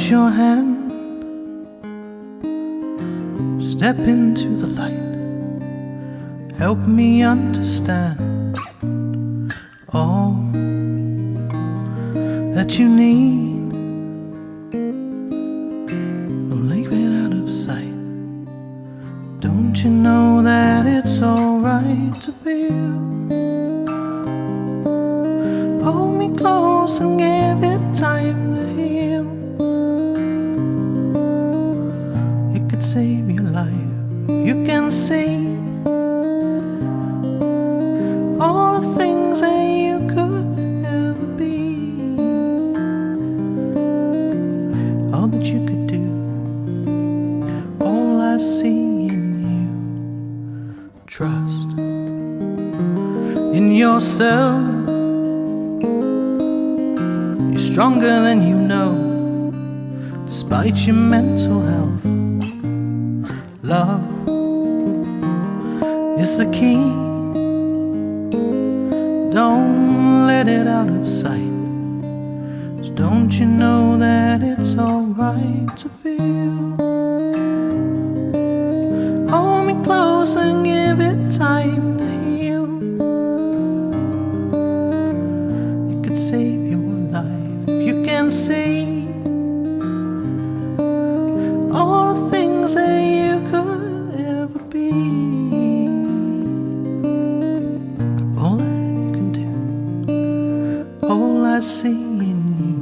touch your hand, step into the light, help me understand all that you need. Don't leave it out of sight. Don't you know that it's alright to feel? Hold me close and give it time to heal. It could save your life. You can see all the things that you could ever be, all that you could do. All I see in you, trust in yourself. You're stronger than you know, despite your mental health. Love is the key. Don't let it out of sight. So don't you know that it's alright to feel? Hold me close and give it time to heal. It could save your life if you can see all the things that you could ever be. All that you can do, all I see in you.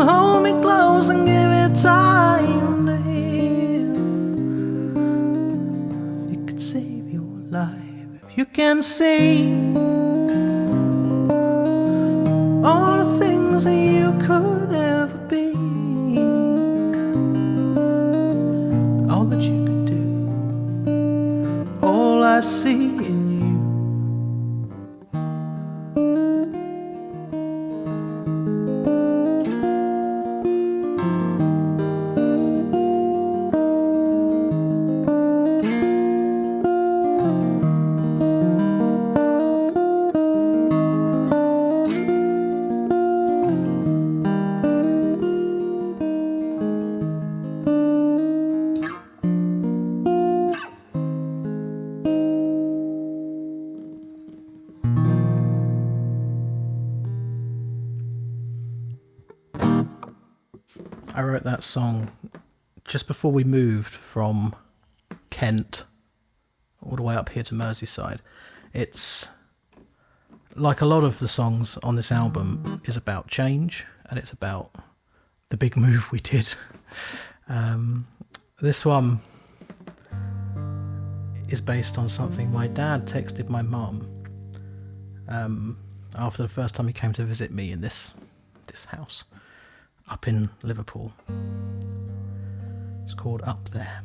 Hold me close and give it time to heal. It could save your life if you can see all the things that you could ever be, all that you could do, all I see in you. I wrote that song just before we moved from Kent all the way up here to Merseyside. It's like a lot of the songs on this album is about change, and it's about the big move we did. This one is based on something my dad texted my mum after the first time he came to visit me in this house up in Liverpool. It's called Up There.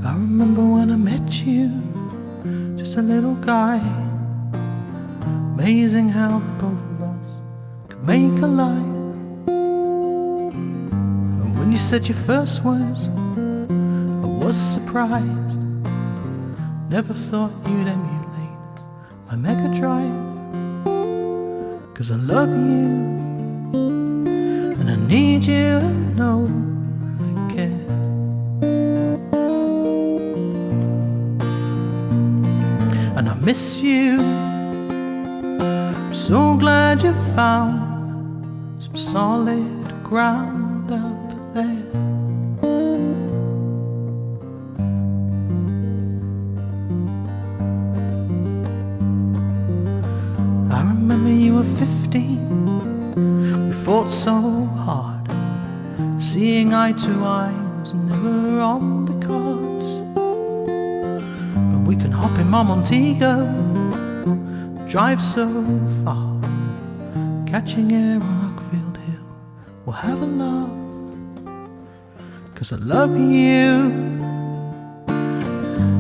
I remember when I met you, just a little guy. Amazing how the both of us could make a life. And when you said your first words, I was surprised. Never thought you'd emulate my Mega Drive. 'Cause I love you, and I need you to know I care. And I miss you. I'm so glad you found some solid ground up there. I remember you were 15. We fought so hard. Seeing eye to eye was never on the cards. But we can hop in my Montego, drive so far, catching air on Uckfield Hill. We'll have a love, 'cause I love you.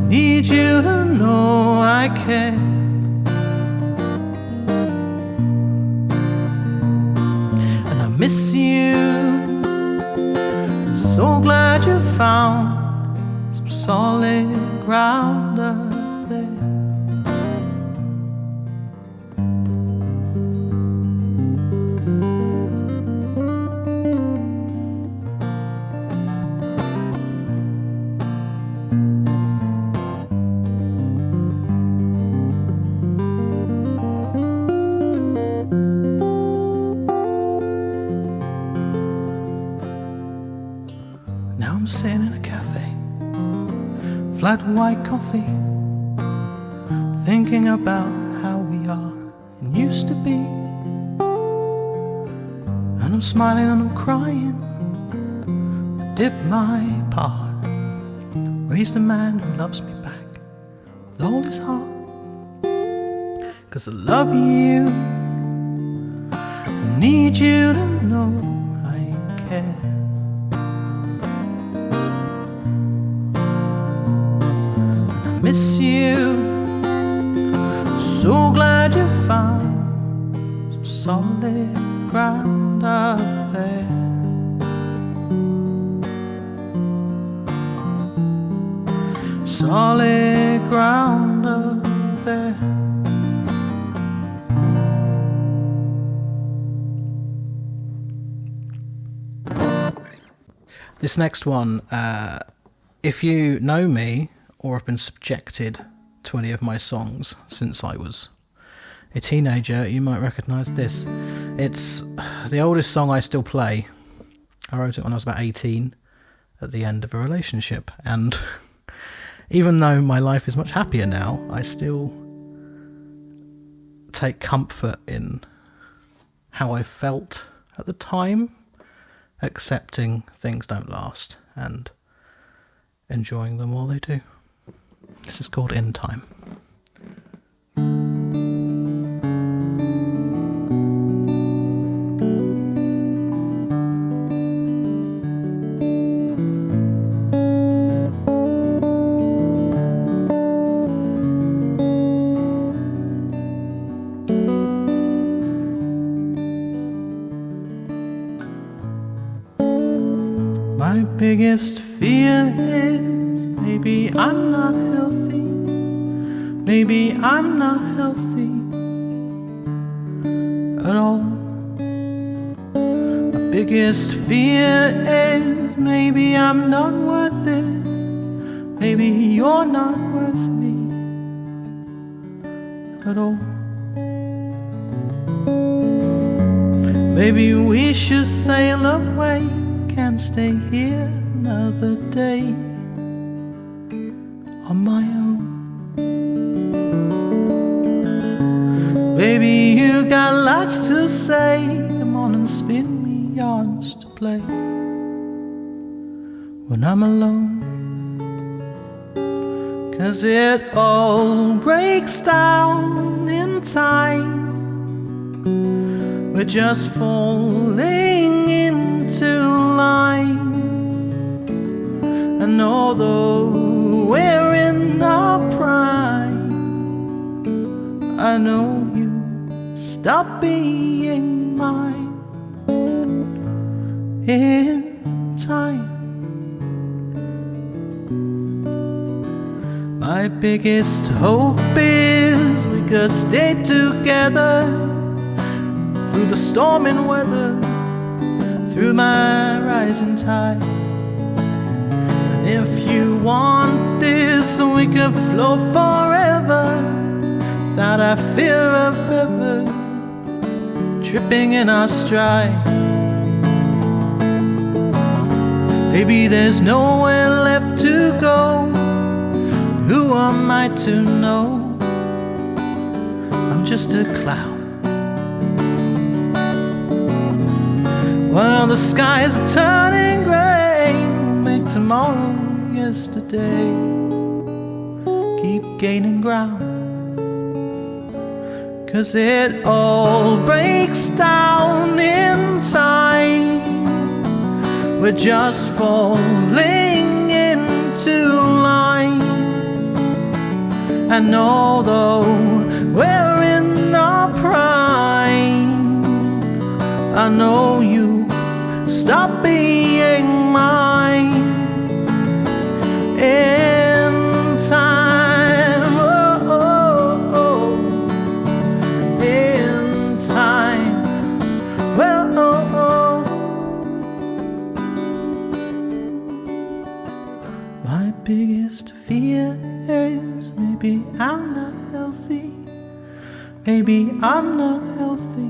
Need you to know I care. And I miss you. So glad you found some solid ground up there. Now I'm sitting in a cafe, flat white coffee, thinking about how we are and used to be. And I'm smiling and I'm crying, I dip my part, raise the man who loves me back with all his heart. 'Cause I love you, I need you to know I care. Miss you, so glad you found some solid ground up there. Solid ground up there. This next one, if you know me or have been subjected to any of my songs since I was a teenager, you might recognise this. It's the oldest song I still play. I wrote it when I was about 18 at the end of a relationship, and even though my life is much happier now, I still take comfort in how I felt at the time, accepting things don't last and enjoying them while they do. This is called In Time. My biggest fear is maybe I'm not healthy. Maybe I'm not healthy at all. My biggest fear is maybe I'm not worth it. Maybe you're not worth me at all. Maybe we should sail away, can't stay here another day on my own. Baby, you got lots to say, come on and spin me yarns to play when I'm alone. 'Cause it all breaks down in time, we're just falling into line. And although we're in our prime, I know you stop being mine in time. My biggest hope is we could stay together through the storming weather, through my rising tide. And if you want this, we could flow forever without our fear of ever tripping in our stride. Maybe there's nowhere left to go. Who am I to know? I'm just a cloud. Well, the skies are turning grey, we'll make tomorrow yesterday. keep gaining ground. 'Cause it all breaks down in time. We're just falling into line. And although we're in our prime, I know you stop being mine in time. Oh, oh, oh. In time. Well, oh, oh. My biggest fear is maybe I'm not healthy. Maybe I'm not healthy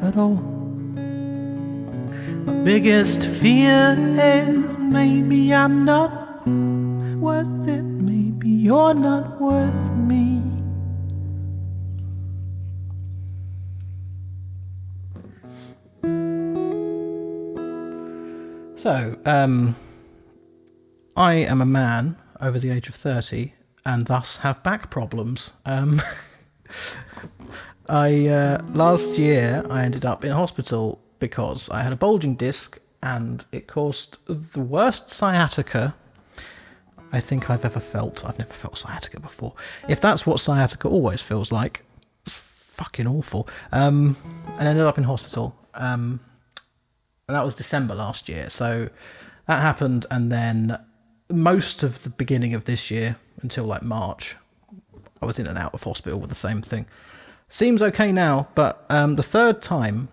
at all. My biggest fear is maybe I'm not worth it. Maybe you're not worth me. So, I am a man over the age of 30 and thus have back problems. Last year I ended up in hospital because I had a bulging disc and it caused the worst sciatica I think I've ever felt. I've never felt sciatica before. If that's what sciatica always feels like, it's fucking awful. And ended up in hospital. And that was December last year. So that happened, and then most of the beginning of this year until like March, I was in and out of hospital with the same thing. Seems okay now, but the third time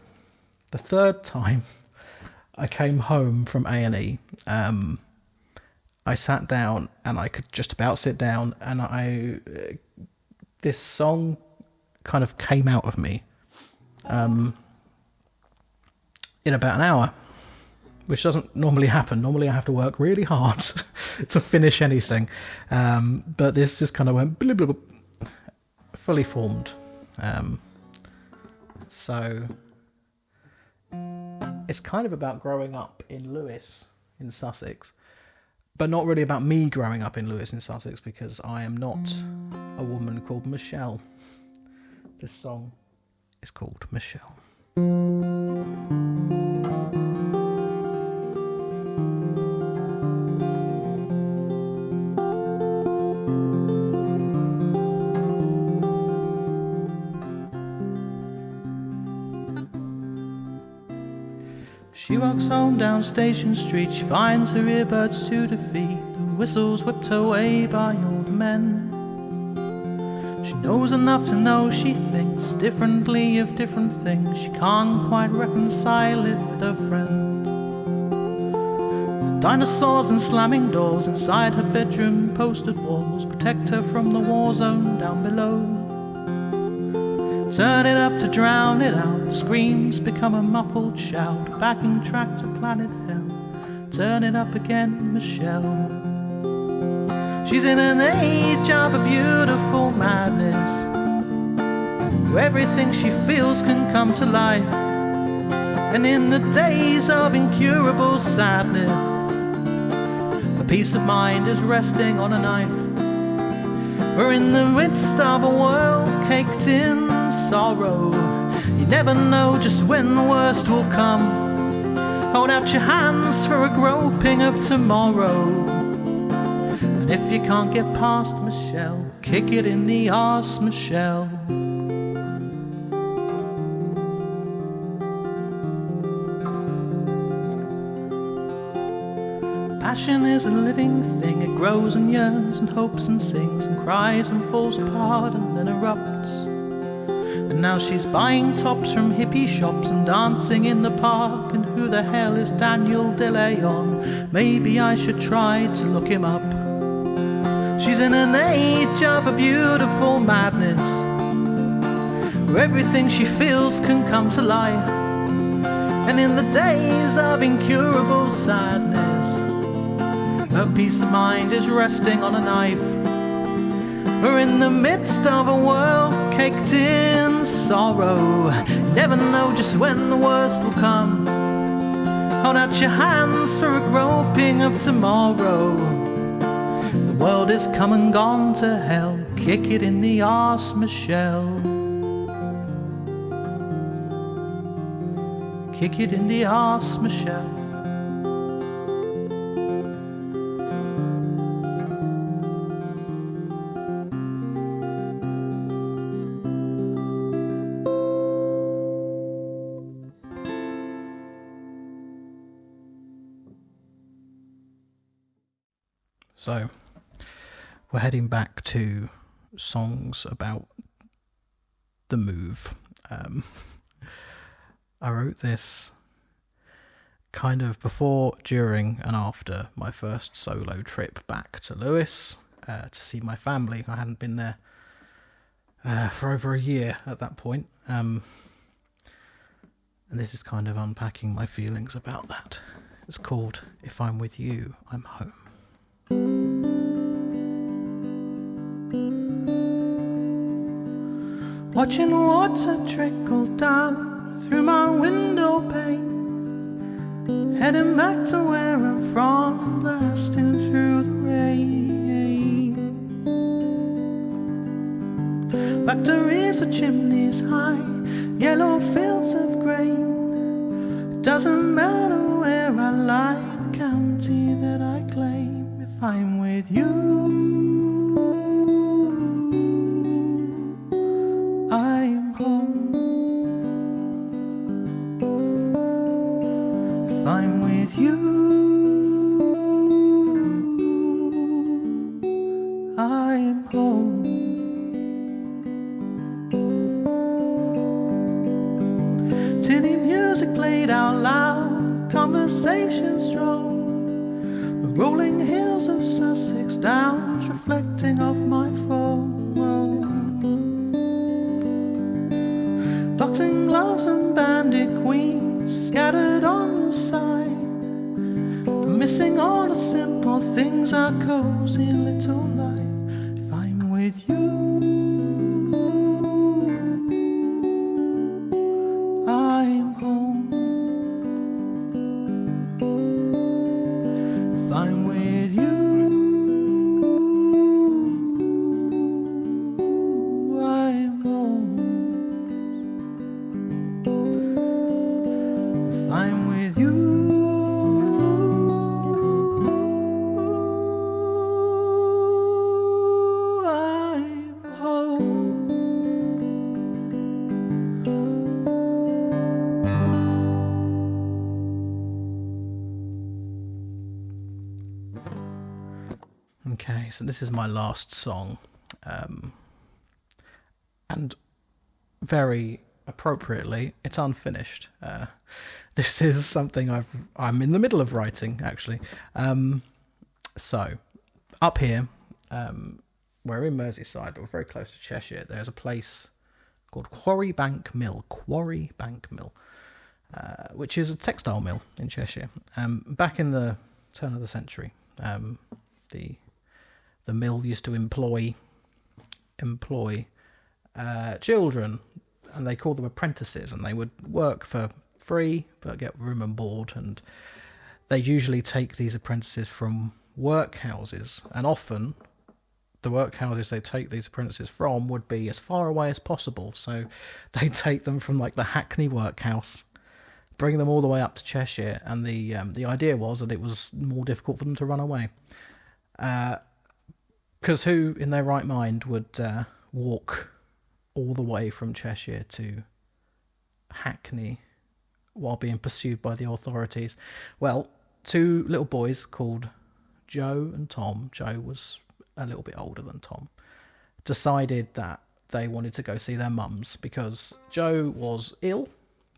I came home from A&E, I sat down and I could just about sit down, and this song kind of came out of me in about an hour, which doesn't normally happen. Normally I have to work really hard to finish anything, but this just kind of went blub, blub, blub, fully formed. So it's kind of about growing up in Lewes in Sussex, but not really about me growing up in Lewes in Sussex, because I am not a woman called Michelle. This song is called Michelle. She walks home down Station Street. She finds her earbuds to defeat the whistles whipped her way by older men. She knows enough to know she thinks differently of different things. She can't quite reconcile it with her friend. With dinosaurs and slamming doors inside her bedroom, posted walls protect her from the war zone down below. Turn it up to drown it out. Screams become a muffled shout. A backing track to planet hell. Turn it up again, Michelle. She's in an age of a beautiful madness, where everything she feels can come to life. And in the days of incurable sadness, her peace of mind is resting on a knife. We're in the midst of a world caked in sorrow. You never know just when the worst will come. Hold out your hands for a groping of tomorrow. And if you can't get past Michelle, kick it in the arse, Michelle. Passion is a living thing. It grows and yearns and hopes and sings and cries and falls apart and then erupts. And now she's buying tops from hippie shops and dancing in the park. And who the hell is Daniel De Leon? Maybe I should try to look him up. She's in an age of a beautiful madness, where everything she feels can come to life. And in the days of incurable sadness, her peace of mind is resting on a knife. We're in the midst of a world caked in sorrow. Never know just when the worst will come. Hold out your hands for a groping of tomorrow. The world is come and gone to hell. Kick it in the arse, Michelle. Kick it in the arse, Michelle. So, we're heading back to songs about the move. I wrote this kind of before, during and after my first solo trip back to Lewes to see my family. I hadn't been there for over a year at that point. And this is kind of unpacking my feelings about that. It's called If I'm With You, I'm Home. Watching water trickle down through my window pane, heading back to where I'm from, blasting through the rain. Factories or chimneys high, yellow fields of grain. It doesn't matter where I lie, the county that I claim. If I'm with you, I'm home. If I'm with you, I'm home. Tinny music played out loud, conversations drone. The rolling hills of Sussex Downs reflecting off my phone. Boxing gloves and bandit queens scattered on the side, missing all the simple things, our cozy little life. If I'm with you, I'm home. If I'm with you, I'm home. If I'm with you, I'm home. Okay, so this is my last song, and very appropriately, it's unfinished. This is something I'm in the middle of writing, actually. So, up here, we're in Merseyside, but we're very close to Cheshire. There's a place called Quarrybank Mill, which is a textile mill in Cheshire. Back in the turn of the century, the mill used to employ children, and they called them apprentices, and they would work for free but get room and board, and they usually take these apprentices from workhouses, and often the workhouses they take these apprentices from would be as far away as possible. So they take them from like the Hackney workhouse, bring them all the way up to Cheshire, and the idea was that it was more difficult for them to run away. Because who in their right mind would walk all the way from Cheshire to Hackney while being pursued by the authorities? Well, two little boys called Joe and Tom, Joe was a little bit older than Tom, decided that they wanted to go see their mums because Joe was ill.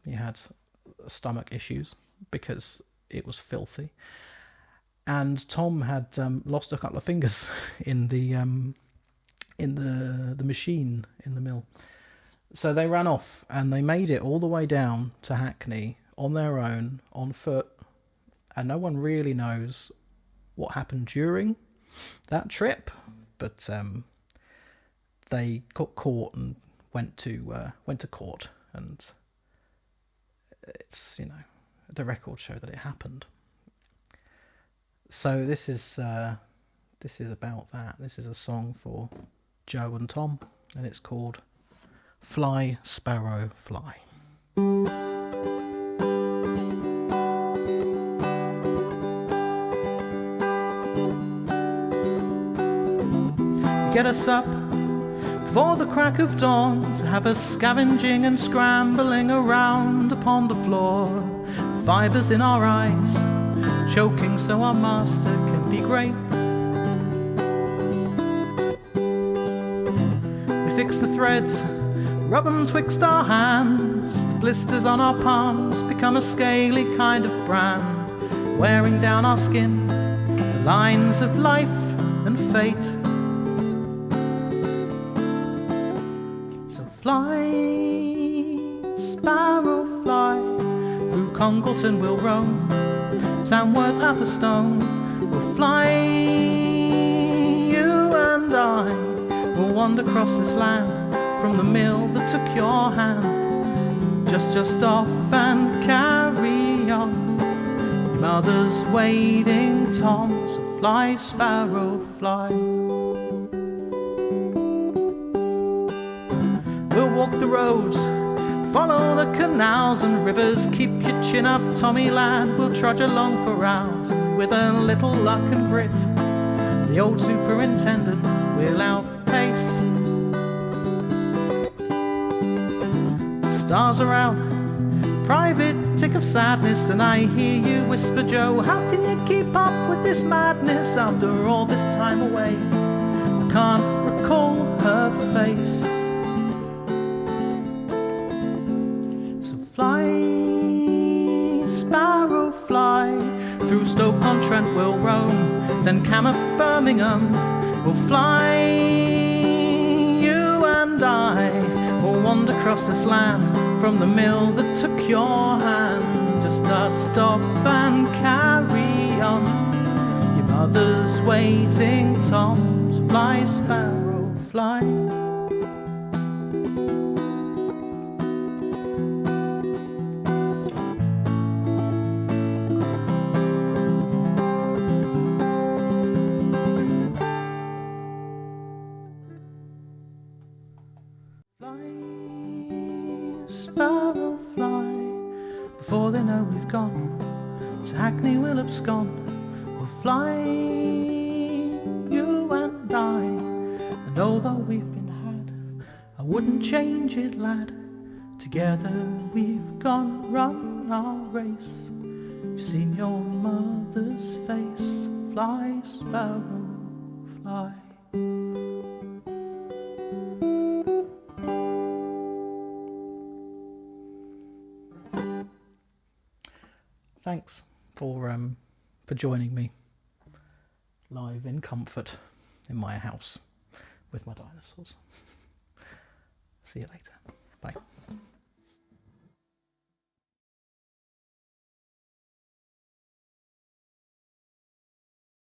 He had stomach issues because it was filthy. And Tom had lost a couple of fingers in the machine in the mill. So they ran off and they made it all the way down to Hackney on their own, on foot. And no one really knows what happened during that trip. But they got caught and went to court. And it's, the records show that it happened. So this is this is about that. This is a song for Joe and Tom, and it's called Fly, Sparrow, Fly. Get us up before the crack of dawn to have us scavenging and scrambling around upon the floor, fibres in our eyes choking so our master can be great. We fix the threads, rub 'em twixt our hands, the blisters on our palms become a scaly kind of brand, wearing down our skin the lines of life and fate. Fly, sparrow, fly, through Congleton we'll roam, Tamworth, Atherstone, we'll fly, you and I, we'll wander across this land, from the mill that took your hand, just off and carry on, your mother's waiting, Tom, so fly, sparrow, fly. We'll walk the roads, follow the canals and rivers, keep your chin up, Tommy lad, we'll trudge along for hours, and with a little luck and grit, the old superintendent will outpace. The stars are out, private tick of sadness, and I hear you whisper, Joe, how can you keep up with this madness after all this time away? I can't recall her face. Fly, sparrow, fly, through Stoke-on-Trent we'll roam, then Camp Birmingham we'll fly, you and I will wander across this land, from the mill that took your hand, just dust off and carry on, your mother's waiting, Tom, so fly, sparrow, fly. Sparrow, fly, before they know we've gone, to Hackney we'll abscond, we'll fly, you and I, and although we've been had, I wouldn't change it, lad, together we've gone, run our race, you've seen your mother's face, fly, sparrow, fly. Thanks for joining me live in comfort in my house with my dinosaurs. See you later.